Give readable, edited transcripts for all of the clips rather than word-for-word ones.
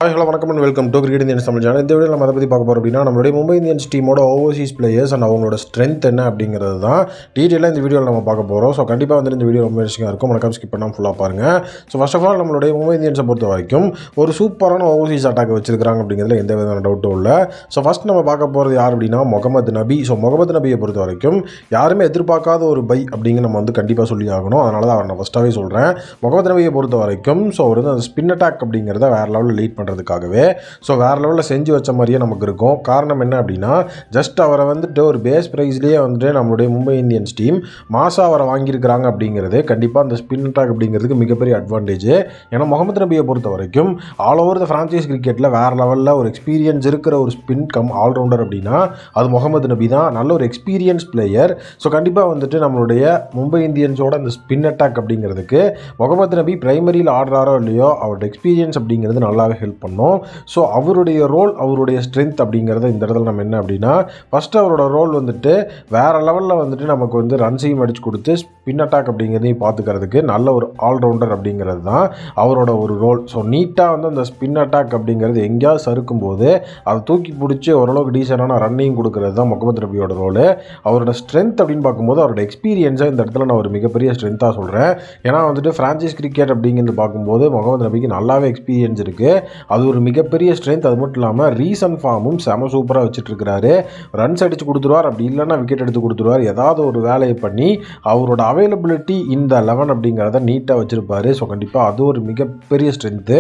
Hi hello வணக்கம் and welcome to cricket Indians Tamil channel. இந்த video நம்ம அதை பற்றி பார்க்க போகிறோம் அப்படின்னா நம்மளுடைய மும்பை இந்தியன்ஸ் டீமோட ஓவர்சீஸ் பிளேயர்ஸ் அண்ட் அவங்களோட ஸ்ட்ரென்த் என்ன அப்படிங்கிறது தான் டீட்டெயிலாக இந்த வீடியோவில் நம்ம பார்க்க போகிறோம். ஸோ கண்டிப்பாக வந்து இந்த வீடியோ ரொம்ப இன்ட்ரெஸ்டிங்காக இருக்கும். மறக்காம ஸ்கிப் பண்ணாமல் ஃபுல்லாக பாருங்கள். ஸோ ஃபர்ஸ்ட் ஆஃப் ஆல் நம்மளுடைய மும்பை இந்தியன்ஸை பொறுத்த வரைக்கும் ஒரு சூப்பரான ஓவர்சீஸ் அட்டாக் வச்சிருக்காங்க அப்படிங்கிறதுல எந்த விதமான டவுட்டும் இல்லை. ஸோ ஃபஸ்ட் நம்ம பார்க்க போகிறது யார் அப்படின்னா முகமது நபி. ஸோ முகமது நபியை பொறுத்த வரைக்கும் யாருமே எதிர்பார்க்காத ஒரு பை அப்படிங்கிற நம்ம வந்து கண்டிப்பாக சொல்லி ஆகணும். அதனால தான் அவர் நான் ஃபஸ்ட்டாகவே சொல்கிறேன். முகமது நபியை பொறுத்த வரைக்கும் ஸோ அவர் வந்து அந்த ஸ்பின் அட்டாக் அப்படிங்கிறத வேறு லெவலில் லீட் பண்ணுறதுக்காகவே ஸோ வேறு லெவலில் செஞ்சு வச்ச மாதிரியே நமக்கு இருக்கும். காரணம் என்ன அப்படின்னா ஜஸ்ட் அவரை வந்துட்டு ஒரு பேஸ் ப்ரைஸ்லேயே வந்துட்டு நம்மளுடைய மும்பை இந்தியன்ஸ் டீம் மாசாக அவரை வாங்கியிருக்கிறாங்க அப்படிங்கிறது கண்டிப்பாக அந்த ஸ்பின் அட்டாக் அப்படிங்கிறதுக்கு மிகப்பெரிய அட்வான்டேஜ். ஏன்னா முகமது நபியை பொறுத்த வரைக்கும் ஆல் ஓவர் த ஃப்ரான்ச்சைஸ் கிரிக்கெட்டில் வேறு லெவலில் ஒரு எக்ஸ்பீரியன்ஸ் இருக்கிற ஒரு ஸ்பின் கம் ஆல்ரவுண்டர் அப்படின்னா அது முகமது நபி தான். நல்ல ஒரு எக்ஸ்பீரியன்ஸ் பிளேயர். ஸோ கண்டிப்பாக வந்துட்டு நம்மளுடைய மும்பை இந்தியன்ஸோட அந்த ஸ்பின் அட்டாக் அப்படிங்கிறதுக்கு முகமது நபி பிரைமரியில் ஆடுறாரோ இல்லையோ அவரோட எக்ஸ்பீரியன்ஸ் அப்படிங்கிறது நல்லாவே ஹெல்ப் பண்ணும். ஸோ அவருடைய ரோல் அவருடைய ஸ்ட்ரென்த் அப்படிங்கிறத இந்த இடத்துல நம்ம என்ன அப்படின்னா ஃபஸ்ட்டு அவரோட ரோல் வந்துட்டு வேறு லெவலில் வந்துட்டு நமக்கு வந்து ரன்ஸையும் அடித்து கொடுத்து ஸ்பின் அட்டாக் அப்படிங்கிறதையும் பார்த்துக்கிறதுக்கு நல்ல ஒரு ஆல்ரவுண்டர் அப்படிங்கிறது தான் அவரோட ஒரு ரோல். ஸோ நீட்டாக வந்து அந்த ஸ்பின் அட்டாக் அப்படிங்கிறது எங்கேயாவது சறுக்கும்போது அதை தூக்கி பிடிச்சி ஓரளவுக்கு டீசெண்டான ரன்னையும் கொடுக்கறது தான் முகமது நபியோட ரோல். அவரோட ஸ்ட்ரென்த் அப்படின்னு பார்க்கும்போது அவரோட எக்ஸ்பீரியன்ஸை இந்த இடத்துல நான் ஒரு மிகப்பெரிய ஸ்ட்ரென்த்தாக சொல்கிறேன். ஏன்னா வந்துட்டு ஃப்ரான்ச்சைஸ் கிரிக்கெட் அப்படிங்கிறது பார்க்கும்போது முகமது நபிக்கு நல்லாவே எக்ஸ்பீரியன்ஸ் இருக்குது. அது ஒரு மிகப்பெரிய ஸ்ட்ரென்த். அது மட்டும் இல்லாமல் ரீசன்ட் ஃபார்மும் செம சூப்பராக வச்சுட்ருக்கிறாரு. ரன்ஸ் அடித்து கொடுத்துருவார், அப்படி இல்லைன்னா விக்கெட் எடுத்து கொடுத்துருவார். ஏதாவது ஒரு வேலையை பண்ணி அவரோட அவைலபிலிட்டி இந்த 11 அப்படிங்கிறத நீட்டாக வச்சுருப்பார். ஸோ கண்டிப்பாக அது ஒரு மிகப்பெரிய ஸ்ட்ரென்த்து.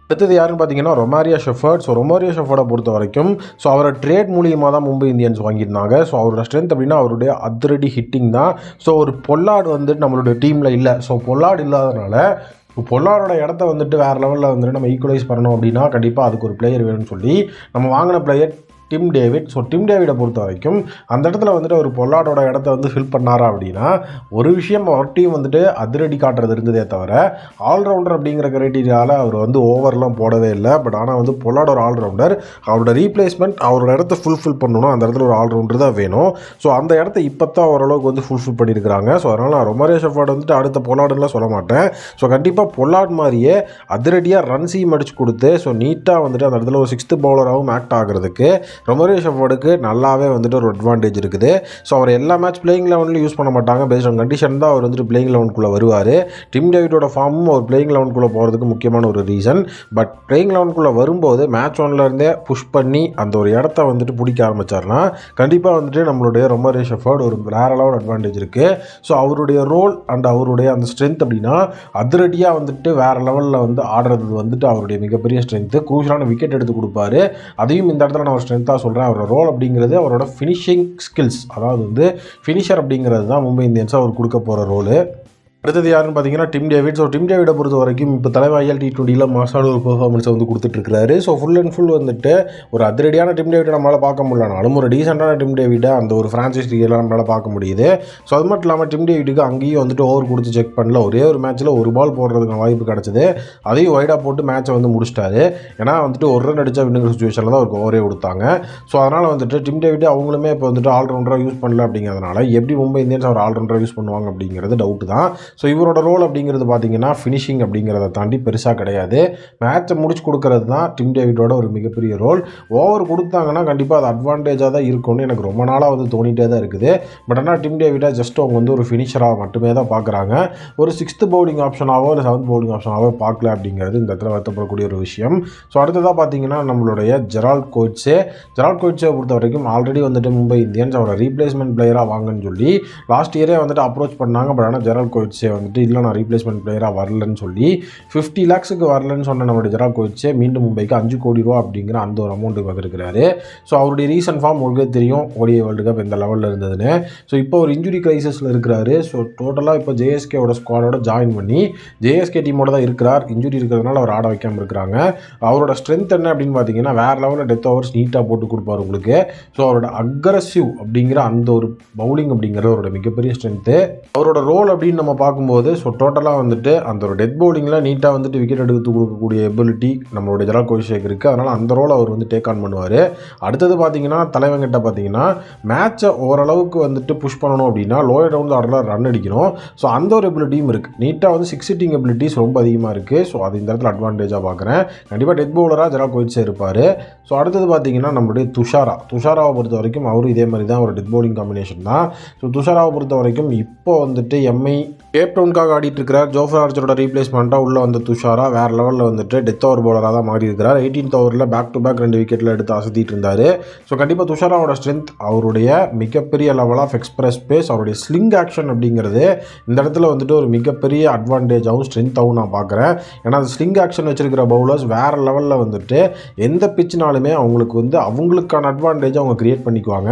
அடுத்தது யாருன்னு பார்த்தீங்கன்னா ரொமாரியோ ஷெஃபர்ட். ஸோ ரொமாரியோ ஷெஃபர்டை பொறுத்த வரைக்கும் ஸோ அவரை ட்ரேட் மூலியமாக தான் மும்பை இந்தியன்ஸ் வாங்கியிருந்தாங்க. ஸோ அவரோட ஸ்ட்ரென்த் அப்படின்னா அவருடைய அதிரடி ஹிட்டிங் தான். ஸோ ஒரு பொல்லாடு வந்துட்டு நம்மளுடைய டீமில் இல்லை. ஸோ பொல்லாடு இல்லாதனால இப்போ பொல்லாரோட இடத்த வந்துட்டு வேறு லெவலில் வந்துட்டு நம்ம ஈக்குவலைஸ் பண்ணணும் அப்படின்னா கண்டிப்பாக அதுக்கு ஒரு பிளேயர் வேணும்னு சொல்லி நம்ம வாங்கின player Tim David. So Tim டேவிடை பொறுத்த வரைக்கும் அந்த இடத்துல வந்துட்டு ஒரு பொல்லாடோட இடத்த வந்து ஃபில் பண்ணாரா அப்படின்னா ஒரு விஷயம் அவர் டீம் வந்துட்டு அதிரடி காட்டுறது இருந்ததே தவிர ஆல்ரவுண்டர் அப்படிங்கிற கிரைட்டீரியாவில் அவர் வந்து ஓவர்லாம் போடவே இல்லை. பட் ஆனால் வந்து பொல்லாட் ஒரு ஆல்ரவுண்டர். அவரோட ரீப்ளேஸ்மெண்ட் அவரோட இடத்த ஃபுல்ஃபில் பண்ணணும். அந்த இடத்துல ஒரு ஆல்ரவுண்டர் தான் வேணும். ஸோ அந்த இடத்த இப்போ தான் ஓரளவுக்கு வந்து ஃபுல்ஃபில் பண்ணியிருக்கிறாங்க. ஸோ அதனால் நான் ரொமாரியோ ஷெஃபர்ட் வந்துட்டு அடுத்த பொல்லாடுலாம் சொல்ல மாட்டேன். ஸோ கண்டிப்பாக பொல்லாட் மாதிரியே அதிரடியாக ரன்ஸையும் அடிச்சு கொடுத்து ஸோ நீட்டாக வந்துட்டு அந்த இடத்துல ஒரு 6th பவுலராகவும் ஆக்ட் ஆகிறதுக்கு ரொமாரியோ ஷெஃபர்டுக்கு நல்லாவே வந்துட்டு ஒரு அட்வான்டேஜ் இருக்குது. ஸோ அவர் எல்லா மேட்ச் பிளேயிங் லெவன்லையும் யூஸ் பண்ண மாட்டாங்க. பேஸ்ட் ஆன் கண்டிஷன் தான் அவர் வந்துட்டு பிளேயிங் லெவனுக்குள்ளே வருவார். டிம் டேவிடோட ஃபார்மும் அவர் பிளேயிங் லெவனுக்குள்ளே போகிறதுக்கு முக்கியமான ஒரு ரீசன். பட் பிளேயிங் லெவனுக்குள்ளே வரும்போது மேட்ச் ஒன்லேருந்தே புஷ் பண்ணி அந்த ஒரு இடத்த வந்துட்டு பிடிக்க ஆரம்பித்தார்னா கண்டிப்பாக வந்துட்டு நம்மளுடைய ரொமாரியோ ஷெஃபர்ட் ஒரு வேறு லெவல் அட்வான்டேஜ் இருக்குது. ஸோ அவருடைய ரோல் அண்ட் அவருடைய அந்த ஸ்ட்ரென்த் அப்படின்னா அதிரடியாக வந்துட்டு வேறு லெவலில் வந்து ஆடுறது வந்துட்டு அவருடைய மிகப்பெரிய ஸ்ட்ரென்த்து. குரூஷியலான விக்கெட் எடுத்து கொடுப்பாரு. அதையும் இந்த இடத்துல நான் ஒரு ஸ்ட்ரென்த்தாக சொல்கிறேன். அவரோட ரோல் அப்படிங்கிறது அவரோட ஃபினிஷிங் ஸ்கில்ஸ், அதாவது வந்து ஃபினிஷர் அப்படிங்கிறது தான் மும்பை இந்தியன்ஸாக அவர் கொடுக்க போகிற ரோலு. அடுத்தது யாருன்னு பார்த்தீங்கன்னா டிம் டேவிட். ஸோ டிம் டேவிடை பொறுத்த வரைக்கும் இப்போ தலைவாயில் T20 மாசான ஒரு பெர்ஃபார்மன்ஸை வந்து கொடுத்துட்ருக்காரு. ஸோ ஃபுல் அண்ட் ஃபுல் வந்துட்டு ஒரு அதிரடியான டிம் டேவிடை நம்மளால் பார்க்க முடியலனாலும் ஒரு டீசெண்டான டிம் டேவிடை அந்த ஒரு ஃப்ரான்ச்சைஸ் லீக்லாம் நம்மளால் பார்க்க முடியுது. ஸோ அது மட்டும் இல்லாமல் டிம் டேவிட்டுக்கு அங்கேயும் வந்துட்டு ஓவர் கொடுத்து செக் பண்ணல. ஒரே ஒரு மேட்ச்சில் ஒரு பால் போடுறதுக்கான வாய்ப்பு கிடச்சிது. அதையும் வைடாக போட்டு மேட்சை வந்து முடிச்சிட்டாரு. ஏன்னா வந்துட்டு ஒரு ரன் அடித்தா வின்னுங்கிற சுச்சுவேஷனில் தான் அவருக்கு ஓவரே கொடுத்தாங்க. ஸோ அதனால் வந்துட்டு டிம் டேவிட் அவங்களுமே இப்போ வந்துட்டு ஆல்ரவுண்டராக யூஸ் பண்ணல. அப்படிங்கிறதுனால எப்படி மும்பை இந்தியன்ஸ் அவர் ஆல்ரவுண்டராக யூஸ் பண்ணுவாங்க அப்படிங்கிறது டவுட் தான். ஸோ இவரோட ரோல் அப்படிங்கிறது பார்த்தீங்கன்னா ஃபினிஷிங் அப்படிங்கிறத தாண்டி பெருசாக கிடையாது. மேட்சை முடிச்சு கொடுக்கறது தான் டிம் டேவிடோட ஒரு மிகப்பெரிய ரோல். ஓவர் கொடுத்தாங்கன்னா கண்டிப்பாக அது அட்வான்டேஜாக தான் இருக்கும்னு எனக்கு ரொம்ப நாளாக வந்து தோணிகிட்டே தான் இருக்குது. பட் ஆனால் டிம் டேவிடை ஜஸ்ட் அவங்க வந்து ஒரு ஃபினிஷராக மட்டுமே தான் பார்க்குறாங்க. ஒரு 6th பவுலிங் ஆப்ஷனாவோ இல்லை 7th பவுலிங் ஆப்ஷனாவோ பார்க்கல அப்படிங்கிறது இந்த இடத்துல வருத்தப்படக்கூடிய ஒரு விஷயம். ஸோ அடுத்ததாக பார்த்தீங்கன்னா நம்மளுடைய ஜெரால்ட் கோட்ஸே பொறுத்த வரைக்கும் ஆல்ரெடி வந்துட்டு மும்பை இந்தியன்ஸ் அவரோட ரீப்ளேஸ்மெண்ட் பிளேயராக வாங்கன்னு சொல்லி லாஸ்ட் இயரே வந்துட்டு அப்ரோச் பண்ணாங்க. பட் ஆனால் ஜெரால்ட் கோட்ஸே வந்துட்டு இல்லை நான் ரீப்ளேஸ்மெண்ட் பிளேயராக வரலன்னு சொல்லி 50 lakhsக்கு வரலன்னு சொன்ன நம்மளுடைய ஜெரால்ட் கோட்ஸே மீண்டும் மும்பைக்கு 5 கோடி ரூபா அப்படிங்கிற அந்த ஒரு அமௌண்ட்டுக்கு வந்திருக்கிறாரு. ஸோ அவருடைய ரீசன்ட் ஃபார்ம் உங்களுக்கு தெரியும், ODI வேர்ல்டு கப் இந்த லெவலில் இருந்ததுன்னு. ஸோ இப்போ ஒரு இன்ஜுரி கிரைசிஸில் இருக்கிறாரு. ஸோ டோட்டலாக இப்போ JSKவோட ஸ்குவாடோட ஜாயின் பண்ணி JSK டீமோட தான் இருக்கிறார். இன்ஜுரி இருக்கிறதுனால அவர் ஆட வைக்காமல் இருக்கிறாங்க. அவரோட ஸ்ட்ரென்த் என்ன அப்படின்னு பார்த்தீங்கன்னா வேறு லெவலில் டெத் ஓவர்ஸ் நீட்டாக போட்டு கொடுப்பார் உங்களுக்கு. ஸோ அவரோட அக்ரஸிவ் அப்படிங்கிற அந்த ஒரு பவுலிங் அப்படிங்கிறது அவரோட மிகப்பெரிய ஸ்ட்ரென்த்து. அவரோட ரோல் அப்படின்னு நம்ம பார்க்கும்போது ஸோ டோட்டலாக வந்துட்டு அந்த ஒரு டெத் பவுலிங்கில் நீட்டாக வந்துட்டு விக்கெட் எடுத்து கொடுக்கக்கூடிய எபிலிட்டி நம்மளுடைய ஜெரால்ட் கோயிச்சேக்கு இருக்குது. அதனால் அந்த ரோல் அவர் வந்து டேக் ஆன் பண்ணுவார். அடுத்தது பார்த்தீங்கன்னா தலைவங்கிட்ட பார்த்தீங்கன்னா மேட்சை ஓரளவுக்கு வந்துட்டு புஷ் பண்ணணும் அப்படின்னா லோயர் டவுன் ஆர்டரில் ரன் அடிக்கணும். ஸோ அந்த ஒரு எபிலிட்டியும் இருக்குது. நீட்டாக வந்து 6 ஹிட்டிங் எபிலிட்டிஸ் ரொம்ப அதிகமாக இருக்குது. ஸோ அது இந்த இடத்துல அட்வான்டேஜாக பார்க்குறேன். கண்டிப்பாக டெத் பவுலராக ஜெரால்ட் கோயிச்சே இருப்பார். ஸோ அடுத்தது பார்த்தீங்கன்னா நம்மளுடைய துஷாராவை பொறுத்த வரைக்கும் அவரும் இதே மாதிரி தான் ஒரு டெத் பவுலிங் காம்பினேஷன் தான். ஸோ துஷாராவை பொறுத்த வரைக்கும் இப்போ வந்துட்டு எம்ஐ கேப் டவுனுக்காக ஆடிட்டு இருக்கிறார். ஜோஃப்ரா ஆர்ச்சரோட ரீப்ளேஸ்மெண்ட்டாக உள்ளே வந்த துஷாரா வேறு லெவலில் வந்துட்டு டெத் ஓவர் பவுலராக தான் மாறி இருக்கிறார். 18th ஓவரில் பேக் டு பேக் 2 விக்கெட்டில் எடுத்து அசத்திட்டு இருந்தார். ஸோ கண்டிப்பாக துஷாராவோட ஸ்ட்ரென்த் அவருடைய மிகப்பெரிய லெவல் ஆஃப் எக்ஸ்பிரஸ் பேஸ், அவருடைய ஸ்லிங் ஆக்ஷன் அப்படிங்கிறது இந்த இடத்துல வந்துட்டு ஒரு மிகப்பெரிய அட்வான்டேஜாகவும் ஸ்ட்ரென்த்தாகவும் நான் பார்க்குறேன். ஏன்னா அந்த ஸ்லிங் ஆக்ஷன் வச்சிருக்கிற பவுலர்ஸ் வேறு லெவலில் வந்துட்டு எந்த பிச்சுனாலுமே அவங்களுக்கு வந்து அவங்களுக்கான அட்வான்டேஜை அவங்க கிரியேட் பண்ணிக்குவாங்க.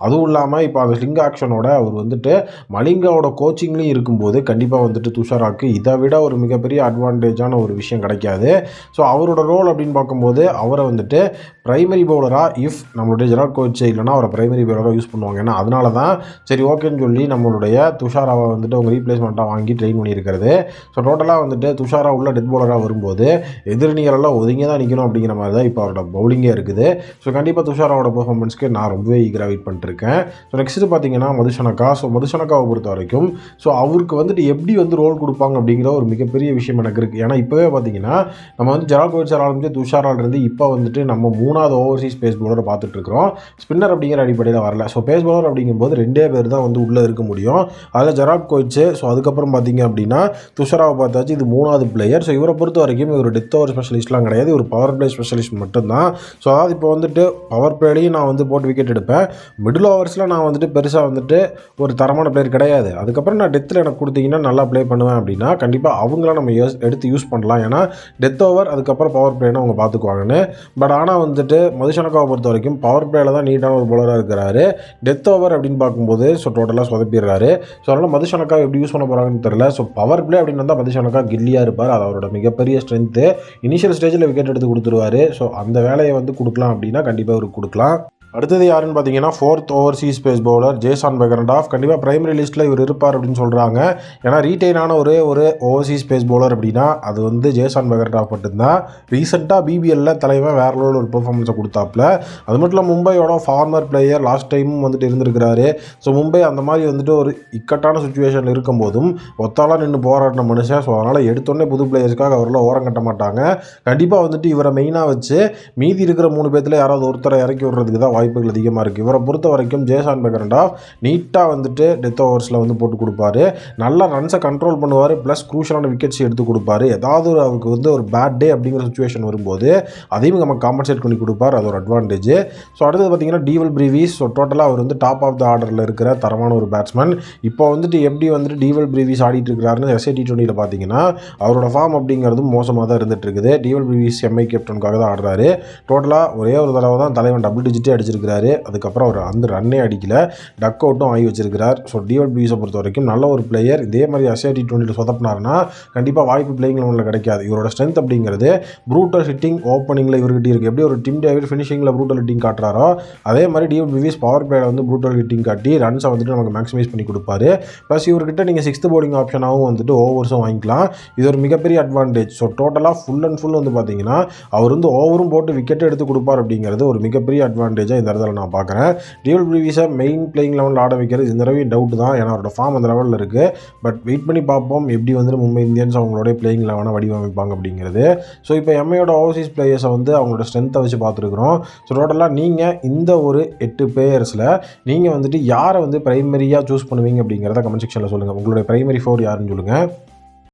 அதுவும் இல்லாமல் இப்போ அந்த ஸ்லிங் ஆக்ஷனோட அவர் வந்துட்டு மலிங்காவோட கோச்சிங்லேயும் இருக்கும்போது கண்டிப்பாக வந்துட்டு துஷாராக்கு இதை விட ஒரு மிகப்பெரிய அட்வான்டேஜான ஒரு விஷயம் கிடைக்காது. ஸோ அவரோட ரோல் அப்படின்னு பார்க்கும்போது அவரை வந்துட்டு பிரைமரி பவுலராக நம்மளுடைய ஜெரால்ட் கோயிச்சே இல்லைனா அவரை பிரைமரி பவுலராக யூஸ் பண்ணுவாங்க. ஏன்னா அதனால தான் சரி ஓகேன்னு சொல்லி நம்மளுடைய துஷாராவை வந்துட்டு அவங்க ரீப்ளேஸ்மெண்ட்டாக வாங்கி ட்ரெயின் பண்ணியிருக்கிறது. ஸோ டோட்டலாக வந்துட்டு துஷாரா உள்ள டெத் பவுலராக வரும்போது எதிரணிகளெல்லாம் ஒதுங்கி தான் நிற்கணும் அப்படிங்கிற மாதிரி தான் இப்போ அவரோட பவுலிங்கே இருக்குது. ஸோ கண்டிப்பாக துஷாராவோட பெர்ஃபார்மன்ஸ்க்கு நான் ரொம்பவே ஈகராக வெயிட் பண்ணிட்டுருக்கேன். ஸோ நெக்ஸ்ட்டு பார்த்தீங்கன்னா மதுஷனக்காவை பொறுத்த வரைக்கும் ஸோ அவருக்கு வந்துட்டு எப்படி வந்து ரோல் கொடுப்பாங்க அப்படிங்கிற ஒரு மிகப்பெரிய விஷயம் எனக்கு இருக்குது. ஏன்னா இப்போவே பார்த்தீங்கன்னா நம்ம வந்து ஜெரால்ட் கோயிச்சே ஆரம்பிச்சு துஷாராலிருந்து இப்போ வந்துட்டு நம்ம 3வது ஓவர்சீஸ் பேஸ் பவுலரை பார்த்துட்ருக்கிறோம். ஸ்பின்னர் அப்படிங்கிற அடிப்படையில் வரல. ஸோ பேஸ் பவுலர் அப்படிங்கும்போது 2 பேர் தான் வந்து உள்ளே இருக்க முடியும். அதில் ஜெரால்ட் கோயிச்சே. ஸோ அதுக்கப்புறம் பார்த்தீங்க அப்படின்னா துஷாராவை பார்த்தாச்சு, இது 3வது பிளேயர். ஸோ இவரை பொறுத்த வரைக்கும் இவர் டெத் ஓவர் ஸ்பெஷலிஸ்ட்லாம் கிடையாது, ஒரு பவர் பிளே ஸ்பெஷலிஸ்ட் மட்டும்தான். ஸோ அதாவது இப்போ வந்துட்டு பவர் பிளேலையும் நான் வந்து போட்டு விக்கெட் எடுப்பேன். மிடில் ஓவர்ஸில் நான் வந்துட்டு பெருசாக வந்துட்டு ஒரு தரமான பிளேயர் கிடையாது. அதுக்கப்புறம் நான் டெத்தில் எனக்கு கொடுத்தீங்கன்னா நல்லா ப்ளே பண்ணுவேன் அப்படின்னா கண்டிப்பாக அவங்கள நம்ம எடுத்து யூஸ் பண்ணலாம். ஏன்னா டெத் ஓவர் அதுக்கப்புறம் பவர் பிளேன்னு அவங்க பார்த்துக்குவாங்கன்னு. பட் ஆனால் வந்துட்டு மதுஷனக்காவை பொறுத்த வரைக்கும் பவர் பிளேயில் தான் நீட்டான ஒரு பவுலராக இருக்கிறாரு. டெத் ஓவர் அப்படின்னு பார்க்கும்போது ஸோ டோட்டலாக சொதப்பிடுறாரு. ஸோ அதனால் மதுஷனக்காவை எப்படி யூஸ் பண்ண போகிறாங்கன்னு தெரியல. ஸோ பவர் பிளே அப்படின்னு வந்தால் மதுஷனக்கா கில்லியாக இருப்பார். அது அவரோட மிகப்பெரிய ஸ்ட்ரென்த்து. இனிஷியல் ஸ்டேஜில் விக்கெட் எடுத்து கொடுத்துருவார். ஸோ அந்த வேலையை வந்து கொடுக்கலாம் அப்படின்னா கண்டிப்பாக அவருக்கு கொடுக்கலாம். அடுத்தது யாருன்னு பார்த்தீங்கன்னா 4th overseas pace bowler Jason Behrendorff. கண்டிப்பாக பிரைமரி லிஸ்ட்டில் இவர் இருப்பார் அப்படின்னு சொல்கிறாங்க. ஏன்னா ரீட்டைனான ஒரு ஓவர்சீஸ் பேஸ் பவுலர் அப்படின்னா அது வந்து ஜேசன் பெகரண்டாஃப் மட்டும்தான். ரீசெண்டாக பிபிஎல்ல தலைவன் வேற லெவலில் ஒரு பெர்ஃபார்மன்ஸை கொடுத்தாப்புல. அது மட்டும் இல்லை மும்பையோட ஃபார்மர் பிளேயர் லாஸ்ட் டைமும் வந்துட்டு இருந்திருக்கிறாரு. ஸோ மும்பை அந்த மாதிரி வந்துட்டு ஒரு இக்கட்டான சுச்சுவேஷனில் இருக்கும்போதும் ஒத்தாலாம் நின்று போராடின மனுஷன். ஸோ அதனால் எடுத்தோடனே புது பிளேயர்ஸ்க்காக அவரில் ஓரம் கட்ட மாட்டாங்க. கண்டிப்பாக வந்துட்டு இவரை மெயினாக வச்சு மீதி இருக்கிற 3 பேர்த்தில் யாராவது ஒருத்தரை இறக்கி விடுறதுக்கு தான் வாய்ப்புகள் அதிகமாக இருக்குது. இவரை பொறுத்த வரைக்கும் ஜேசன் பெகரண்டாஃப் நீட்டாக வந்துட்டு டெத் ஓவர்ஸில் வந்து போட்டு கொடுப்பாரு. நல்லா ரன்ஸை கண்ட்ரோல் பண்ணுவார். ப்ளஸ் க்ரூஷலான விக்கெட்ஸ் எடுத்து கொடுப்பாரு. ஏதாவது அவருக்கு வந்து ஒரு பேட் டே அப்படிங்கிற சுச்சுவேஷன் வரும்போது அதையும் நம்ம காம்பன்சேட் பண்ணி கொடுப்பார். அது ஒரு அட்வான்டேஜ். ஸோ அடுத்தது பார்த்தீங்கன்னா டீவல் பிரீவிஸ். ஸோ டோட்டலாக அவர் வந்து டாப் ஆஃப் த ஆர்டரில் இருக்கிற தரமான ஒரு பேட்ஸ்மேன். இப்போ வந்துட்டு எப்படி வந்துட்டு டீவல் பிரீவிஸ் ஆடிட்டு இருக்கிறாருன்னு SA-T20 பார்த்தீங்கன்னா அவரோட ஃபார்ம் அப்படிங்கிறதும் மோசமாக தான் இருந்துட்டு இருக்குது. டீவல் பிரீவிஸ் எம்ஐ கேப்டனுக்காக தான் ஆடுறாரு. டோட்டலாக ஒரே ஒரு தடவை தான் தலைவன் டபுள் டிஜிட்டே அடிச்சிருக்கிறாரு. அதுக்கப்புறம் அவர் அந்த ரன்னே அடிக்கல, டக் அவுட்டும் ஆகி வச்சிருக்கிறார். ஸோ டீவல் பிரீவிஸை பொறுத்த வரைக்கும் நல்ல ஒரு பிளேயர். இதே மாதிரி SA-T20 சொதப்பினார்னா கண்டிப்பாக வாய்ப்பு பிளேயிங் லெவலில் கிடைக்காது. இவரோட ஸ்ட்ரென்த் அப்படிங்கிறது ப்ரூட்டல் ஹிட்டிங் ஓப்பனிங்கில் இவர்கிட்ட இருக்குது. எப்படி ஒரு டிம் டேவிட் ஃபினிஷிங்கில் ப்ரூட்டல் ஹிட்டிங் காட்டுறாரோ அதே மாதிரி டீவல் பிரீவிஸ் பவர் பிளேயில் வந்து ப்ரூட்டல் ஹிட்டிங் காட்டி ரன்ஸை வந்துட்டு நமக்கு மேக்ஸிமைஸ் பண்ணி கொடுப்பாரு. ப்ளஸ் இவர்கிட்ட நீங்கள் 6th பவுலிங் ஆப்ஷனாகவும் வந்துட்டு ஓவர்ஸும் வாங்கிக்கலாம். இது ஒரு மிகப்பெரிய அட்வான்டேஜ். ஸோ டோட்டலாக ஃபுல் அண்ட் ஃபுல் வந்து பார்த்தீங்கன்னா அவர் வந்து ஓவரும் போட்டு விக்கெட் எடுத்து கொடுப்பார் அப்படிங்கிறது ஒரு மிகப்பெரிய அட்வான்டேஜாக இந்த இடத்துல நான் பார்க்குறேன். டீவல் பிரீவிஸை மெயின் பிளேயிங் லெவலில் ஆட வைக்கிறது இந்த தடவை டவுட் தான். ஏன்னா அவரோட ஃபார்ம் அந்த லெவலில் இருக்குது. பட் வெயிட் பண்ணி பார்ப்போம் எப்படி வந்துட்டு மும்பை இந்தியன்ஸ் அவங்களோட பிளேயிங் லெவனை வடிவமைப்பாங்க அப்படிங்கிறது. ஸோ இப்போ எம்ஐயோட ஓவர்சீஸ் பிளேயர்ஸை வந்து அவங்களோட ஸ்ட்ரென்த்தை வச்சு பார்த்துருக்குறோம். ஸோ டோட்டலாக நீங்கள் இந்த ஒரு 8 பிளேயர்ஸில் நீங்கள் வந்துட்டு யாரை வந்து பிரைமரியாக சூஸ் பண்ணுவீங்க அப்படிங்கிறத கமெண்ட் செக்ஷனில் சொல்லுங்கள். உங்களுடைய பிரைமரி 4 யாருன்னு சொல்லுங்கள்.